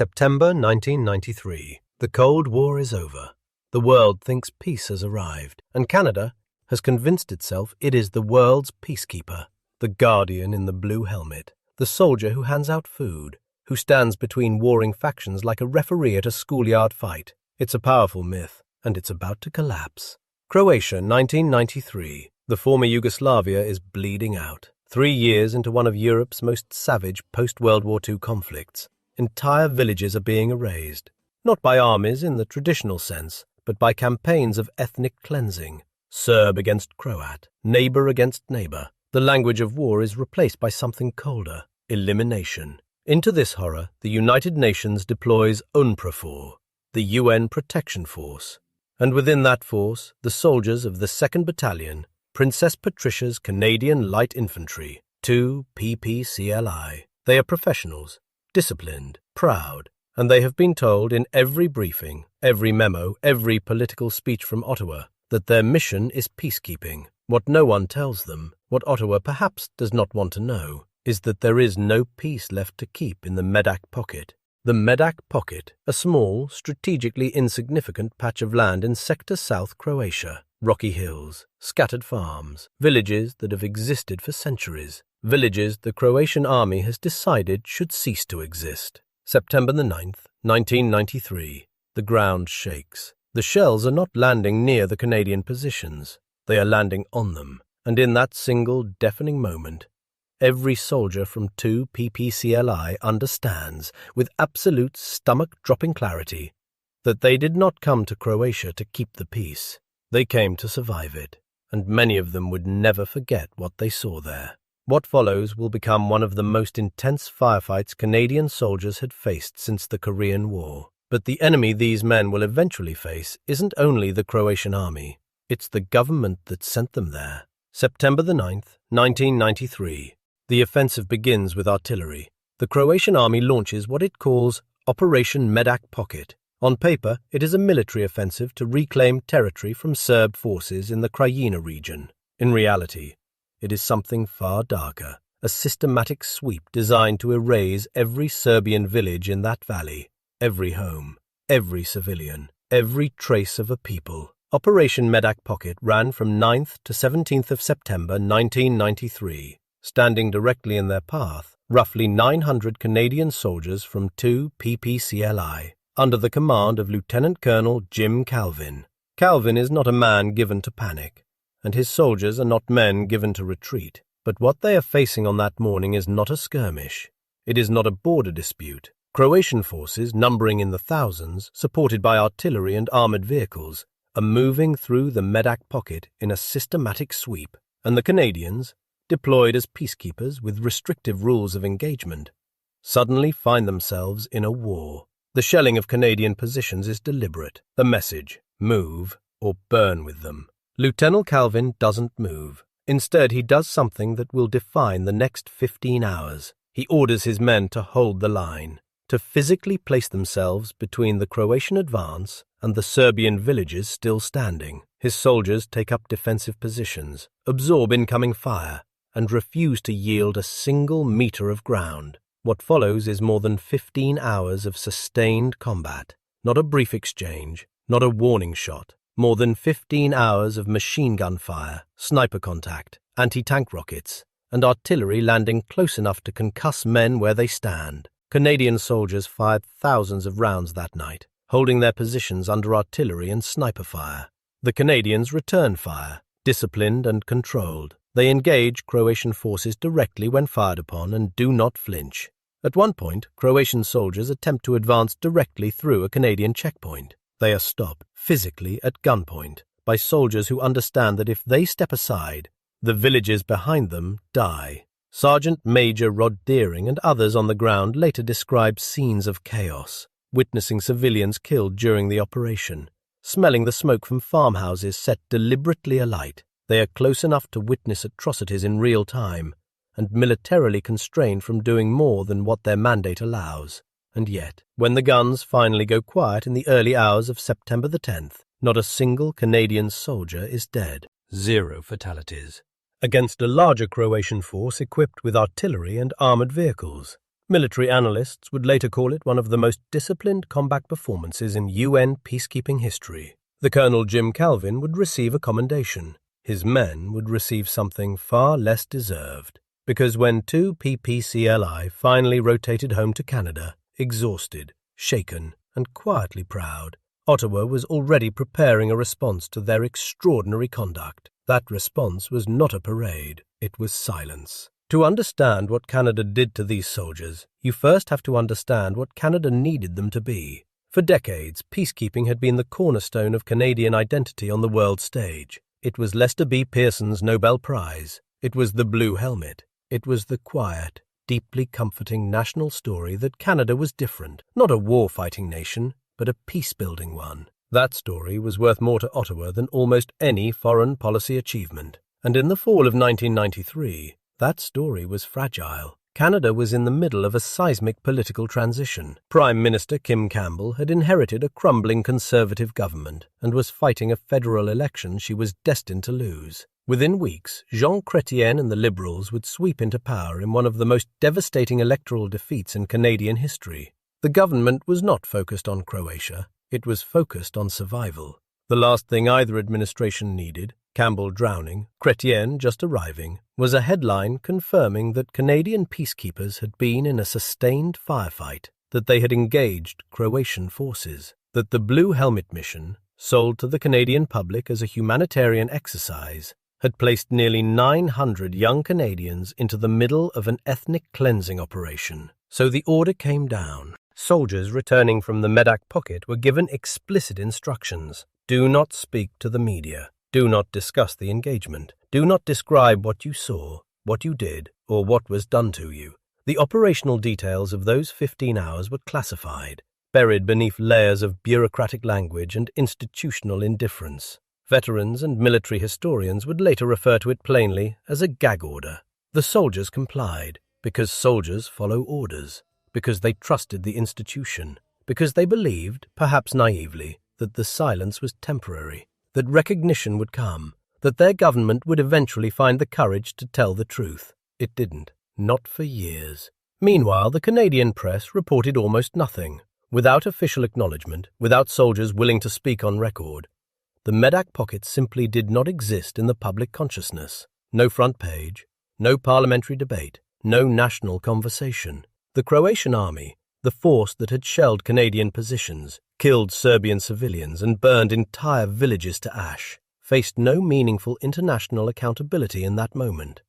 September 1993. The Cold War is over. The world thinks peace has arrived, and Canada has convinced itself it is the world's peacekeeper, the guardian in the blue helmet, the soldier who hands out food, who stands between warring factions like a referee at a schoolyard fight. It's a powerful myth, and it's about to collapse. Croatia, 1993. The former Yugoslavia is bleeding out. 3 years into one of Europe's most savage post-World War II conflicts, entire villages are being erased, not by armies in the traditional sense, but by campaigns of ethnic cleansing. Serb against Croat, neighbor against neighbor. The language of war is replaced by something colder: elimination. Into this horror, the United Nations deploys UNPROFOR, the UN Protection Force. And within that force, the soldiers of the 2nd Battalion, Princess Patricia's Canadian Light Infantry, 2 PPCLI. They are professionals, disciplined, proud, and they have been told in every briefing, every memo, every political speech from Ottawa that their mission is peacekeeping. What no one tells them, what Ottawa perhaps does not want to know, is that there is no peace left to keep in the Medak Pocket. The Medak Pocket, a small, strategically insignificant patch of land in Sector South Croatia. Rocky hills, scattered farms, villages that have existed for centuries. Villages the Croatian army has decided should cease to exist. September the 9th, 1993. The ground shakes. The shells are not landing near the Canadian positions. They are landing on them. And in that single deafening moment, every soldier from 2 PPCLI understands, with absolute stomach-dropping clarity, that they did not come to Croatia to keep the peace. They came to survive it, and many of them would never forget what they saw there. What follows will become one of the most intense firefights Canadian soldiers had faced since the Korean War. But the enemy these men will eventually face isn't only the Croatian army, it's the government that sent them there. September the 9th, 1993. The offensive begins with artillery. The Croatian army launches what it calls Operation Medak Pocket. On paper, it is a military offensive to reclaim territory from Serb forces in the Krajina region. In reality, it is something far darker, a systematic sweep designed to erase every Serbian village in that valley, every home, every civilian, every trace of a people. Operation Medak Pocket ran from 9th to 17th of September 1993. Standing directly in their path, roughly 900 Canadian soldiers from 2 PPCLI, under the command of Lieutenant Colonel Jim Calvin. Calvin is not a man given to panic, and his soldiers are not men given to retreat. But what they are facing on that morning is not a skirmish. It is not a border dispute. Croatian forces, numbering in the thousands, supported by artillery and armoured vehicles, are moving through the Medak Pocket in a systematic sweep, and the Canadians, deployed as peacekeepers with restrictive rules of engagement, suddenly find themselves in a war. The shelling of Canadian positions is deliberate. The message, move or burn with them. Lieutenant Calvin doesn't move. Instead, he does something that will define the next 15 hours. He orders his men to hold the line, to physically place themselves between the Croatian advance and the Serbian villages still standing. His soldiers take up defensive positions, absorb incoming fire, and refuse to yield a single meter of ground. What follows is more than 15 hours of sustained combat. Not a brief exchange, not a warning shot. More than 15 hours of machine gun fire, sniper contact, anti-tank rockets, and artillery landing close enough to concuss men where they stand. Canadian soldiers fired thousands of rounds that night, holding their positions under artillery and sniper fire. The Canadians return fire, disciplined and controlled. They engage Croatian forces directly when fired upon and do not flinch. At one point, Croatian soldiers attempt to advance directly through a Canadian checkpoint. They are stopped, physically at gunpoint, by soldiers who understand that if they step aside, the villages behind them die. Sergeant Major Rod Deering and others on the ground later described scenes of chaos, witnessing civilians killed during the operation, smelling the smoke from farmhouses set deliberately alight. They are close enough to witness atrocities in real time and militarily constrained from doing more than what their mandate allows. And yet, when the guns finally go quiet in the early hours of September the 10th, not a single Canadian soldier is dead. 0 fatalities. Against a larger Croatian force equipped with artillery and armoured vehicles. Military analysts would later call it one of the most disciplined combat performances in UN peacekeeping history. The Colonel Jim Calvin would receive a commendation. His men would receive something far less deserved, because when 2 PPCLI finally rotated home to Canada, exhausted, shaken, and quietly proud, Ottawa was already preparing a response to their extraordinary conduct. That response was not a parade, it was silence. To understand what Canada did to these soldiers, you first have to understand what Canada needed them to be. For decades, peacekeeping had been the cornerstone of Canadian identity on the world stage. It was Lester B. Pearson's Nobel Prize. It was the Blue Helmet. It was the quiet, deeply comforting national story that Canada was different, not a war-fighting nation, but a peace-building one. That story was worth more to Ottawa than almost any foreign policy achievement. And in the fall of 1993, that story was fragile. Canada was in the middle of a seismic political transition. Prime Minister Kim Campbell had inherited a crumbling Conservative government and was fighting a federal election she was destined to lose. Within weeks, Jean Chrétien and the Liberals would sweep into power in one of the most devastating electoral defeats in Canadian history. The government was not focused on Croatia. It was focused on survival. The last thing either administration needed, Campbell drowning, Chrétien just arriving, was a headline confirming that Canadian peacekeepers had been in a sustained firefight, that they had engaged Croatian forces, that the Blue Helmet mission, sold to the Canadian public as a humanitarian exercise, had placed nearly 900 young Canadians into the middle of an ethnic cleansing operation. So the order came down. Soldiers returning from the Medak Pocket were given explicit instructions. Do not speak to the media. Do not discuss the engagement. Do not describe what you saw, what you did, or what was done to you. The operational details of those 15 hours were classified, buried beneath layers of bureaucratic language and institutional indifference. Veterans and military historians would later refer to it plainly as a gag order. The soldiers complied, because soldiers follow orders, because they trusted the institution, because they believed, perhaps naively, that the silence was temporary, that recognition would come, that their government would eventually find the courage to tell the truth. It didn't, not for years. Meanwhile, the Canadian press reported almost nothing. Without official acknowledgment, without soldiers willing to speak on record, the Medak Pocket simply did not exist in the public consciousness. No front page, no parliamentary debate, no national conversation. The Croatian army, the force that had shelled Canadian positions, killed Serbian civilians and burned entire villages to ash, faced no meaningful international accountability in that moment.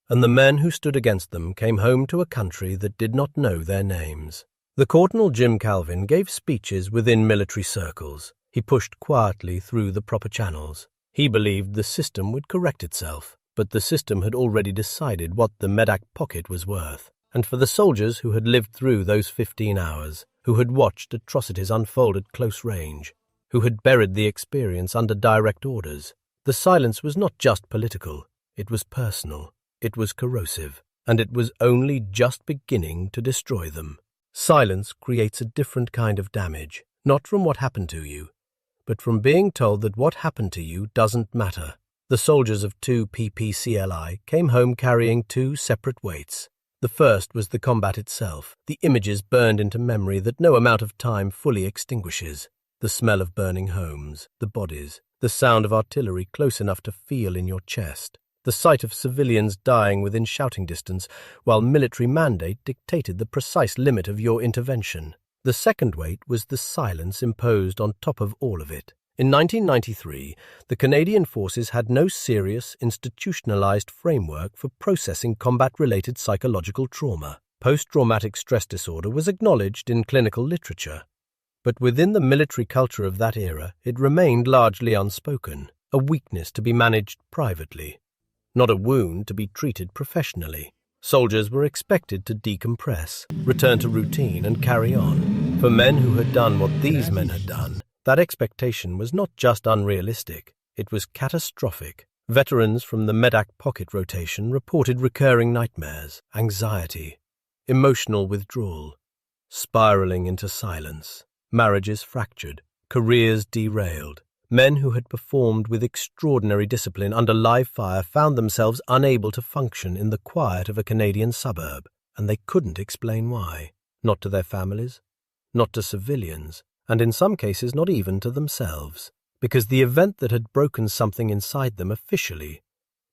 And the men who stood against them came home to a country that did not know their names. The Colonel Jim Calvin gave speeches within military circles. He pushed quietly through the proper channels. He believed the system would correct itself, but the system had already decided what the Medak Pocket was worth. And for the soldiers who had lived through those 15 hours, who had watched atrocities unfold at close range, who had buried the experience under direct orders, the silence was not just political, it was personal, it was corrosive, and it was only just beginning to destroy them. Silence creates a different kind of damage, not from what happened to you, but from being told that what happened to you doesn't matter. The soldiers of 2 PPCLI came home carrying 2 separate weights. The first was the combat itself, the images burned into memory that no amount of time fully extinguishes, the smell of burning homes, the bodies, the sound of artillery close enough to feel in your chest, the sight of civilians dying within shouting distance while military mandate dictated the precise limit of your intervention. The second weight was the silence imposed on top of all of it. In 1993, the Canadian Forces had no serious, institutionalized framework for processing combat-related psychological trauma. Post-traumatic stress disorder was acknowledged in clinical literature, but within the military culture of that era, it remained largely unspoken, a weakness to be managed privately, not a wound to be treated professionally. Soldiers were expected to decompress, return to routine, and carry on. For men who had done what these men had done, that expectation was not just unrealistic, it was catastrophic. Veterans from the Medak Pocket rotation reported recurring nightmares, anxiety, emotional withdrawal, spiraling into silence, marriages fractured, careers derailed. Men who had performed with extraordinary discipline under live fire found themselves unable to function in the quiet of a Canadian suburb. and they couldn't explain why. Not to their families, not to civilians, and in some cases not even to themselves, because the event that had broken something inside them officially,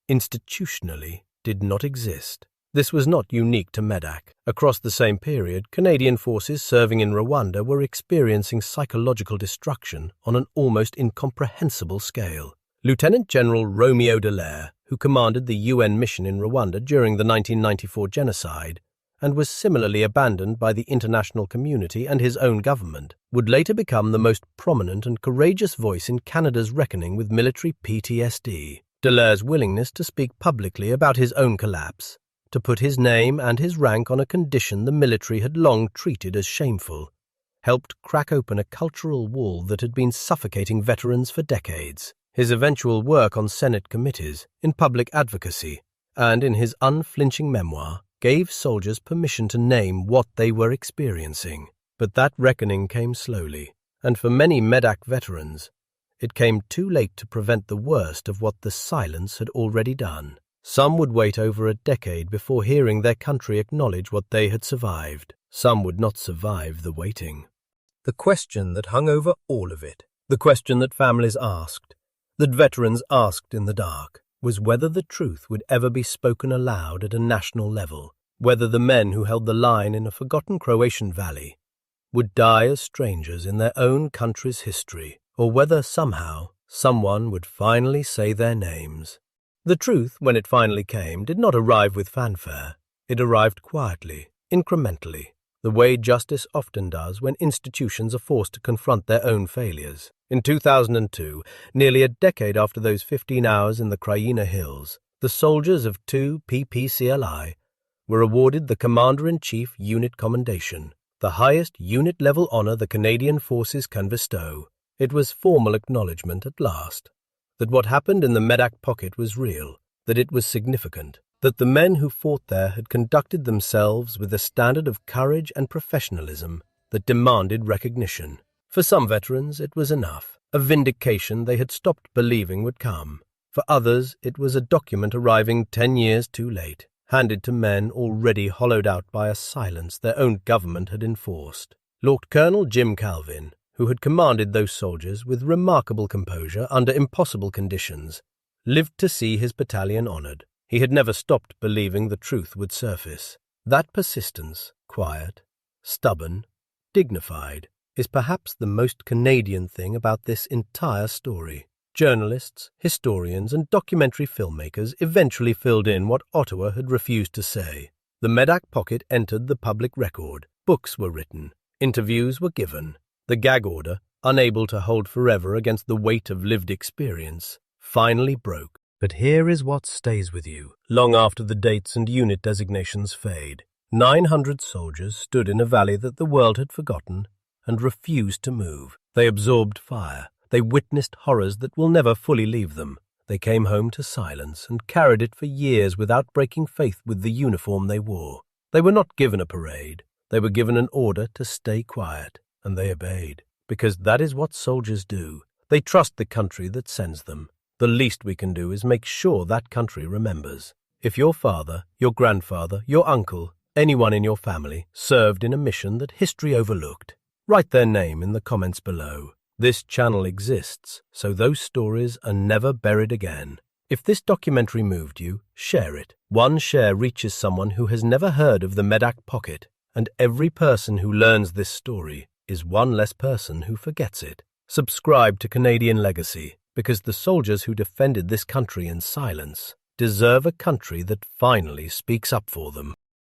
institutionally, did not exist. This was not unique to Medak. Across the same period, Canadian forces serving in Rwanda were experiencing psychological destruction on an almost incomprehensible scale. Lieutenant General Romeo Dallaire, who commanded the UN mission in Rwanda during the 1994 genocide, and was similarly abandoned by the international community and his own government, would later become the most prominent and courageous voice in Canada's reckoning with military PTSD. Dallaire's willingness to speak publicly about his own collapse, to put his name and his rank on a condition the military had long treated as shameful, helped crack open a cultural wall that had been suffocating veterans for decades. His eventual work on Senate committees, in public advocacy, and in his unflinching memoir, gave soldiers permission to name what they were experiencing. But that reckoning came slowly, and for many Medak veterans, it came too late to prevent the worst of what the silence had already done. Some would wait over a decade before hearing their country acknowledge what they had survived. Some would not survive the waiting. The question that hung over all of it, the question that families asked, that veterans asked in the dark, was whether the truth would ever be spoken aloud at a national level, whether the men who held the line in a forgotten Croatian valley would die as strangers in their own country's history, or whether somehow someone would finally say their names. The truth, when it finally came, did not arrive with fanfare. It arrived quietly, incrementally, the way justice often does when institutions are forced to confront their own failures. In 2002, nearly a decade after those 15 hours in the Croatian hills, the soldiers of 2 PPCLI were awarded the Commander-in-Chief Unit Commendation, the highest unit-level honor the Canadian forces can bestow. It was formal acknowledgment at last, that what happened in the Medak Pocket was real, that it was significant, that the men who fought there had conducted themselves with a standard of courage and professionalism that demanded recognition. For some veterans, it was enough, a vindication they had stopped believing would come. For others, it was a document arriving 10 years too late, handed to men already hollowed out by a silence their own government had enforced. Lieutenant Colonel Jim Calvin, who had commanded those soldiers with remarkable composure under impossible conditions, lived to see his battalion honored. He had never stopped believing the truth would surface. That persistence, quiet, stubborn, dignified, is perhaps the most Canadian thing about this entire story. Journalists, historians, and documentary filmmakers eventually filled in what Ottawa had refused to say. The Medak Pocket entered the public record. Books were written. Interviews were given. The gag order, unable to hold forever against the weight of lived experience, finally broke. But here is what stays with you, long after the dates and unit designations fade. 900 soldiers stood in a valley that the world had forgotten and refused to move. They absorbed fire. They witnessed horrors that will never fully leave them. They came home to silence and carried it for years without breaking faith with the uniform they wore. They were not given a parade. They were given an order to stay quiet, and they obeyed, because that is what soldiers do. They trust the country that sends them. The least we can do is make sure that country remembers. If your father, your grandfather, your uncle, anyone in your family served in a mission that history overlooked, write their name in the comments below. This channel exists, so those stories are never buried again. If this documentary moved you, share it. One share reaches someone who has never heard of the Medak Pocket, and every person who learns this story is one less person who forgets it. Subscribe to Canadian Legacy, because the soldiers who defended this country in silence deserve a country that finally speaks up for them.